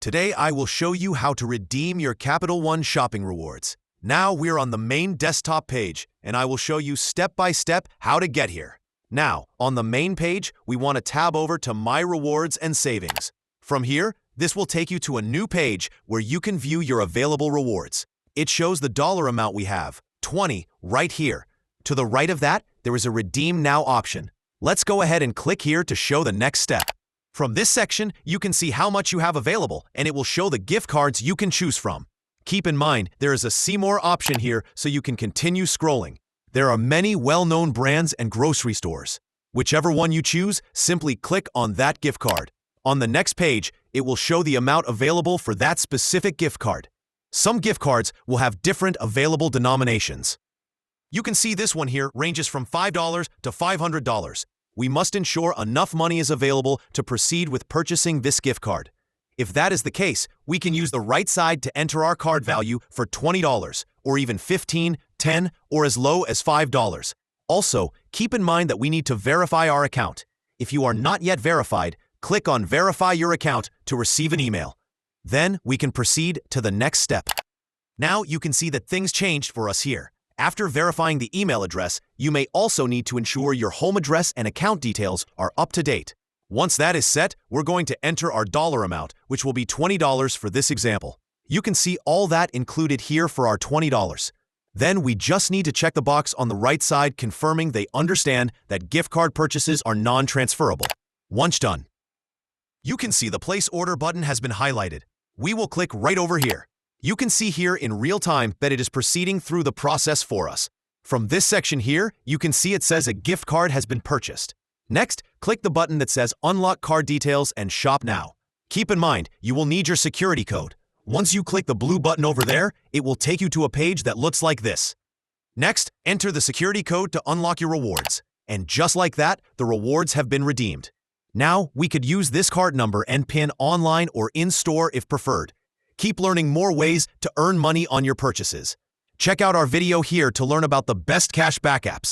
Today I will show you how to redeem your Capital One shopping rewards. Now we're on the main desktop page, and I will show you step by step how to get here. Now, on the main page, we want to tab over to My Rewards and Savings. From here, this will take you to a new page where you can view your available rewards. It shows the dollar amount we have, 20, right here. To the right of that, there is a Redeem Now option. Let's go ahead and click here to show the next step. From this section, you can see how much you have available, and it will show the gift cards you can choose from. Keep in mind, there is a See More option here so you can continue scrolling. There are many well-known brands and grocery stores. Whichever one you choose, simply click on that gift card. On the next page, it will show the amount available for that specific gift card. Some gift cards will have different available denominations. You can see this one here ranges from $5 to $500. We must ensure enough money is available to proceed with purchasing this gift card. If that is the case, we can use the right side to enter our card value for $20, or even $15, $10, or as low as $5. Also, keep in mind that we need to verify our account. If you are not yet verified, click on Verify Your Account to receive an email. Then we can proceed to the next step. Now you can see that things changed for us here. After verifying the email address, you may also need to ensure your home address and account details are up to date. Once that is set, we're going to enter our dollar amount, which will be $20 for this example. You can see all that included here for our $20. Then we just need to check the box on the right side confirming they understand that gift card purchases are non-transferable. Once done, you can see the Place Order button has been highlighted. We will click right over here. You can see here in real time that it is proceeding through the process for us. From this section here, you can see it says a gift card has been purchased. Next, click the button that says Unlock Card Details and Shop Now. Keep in mind, you will need your security code. Once you click the blue button over there, it will take you to a page that looks like this. Next, enter the security code to unlock your rewards. And just like that, the rewards have been redeemed. Now, we could use this card number and PIN online or in-store if preferred. Keep learning more ways to earn money on your purchases. Check out our video here to learn about the best cashback apps.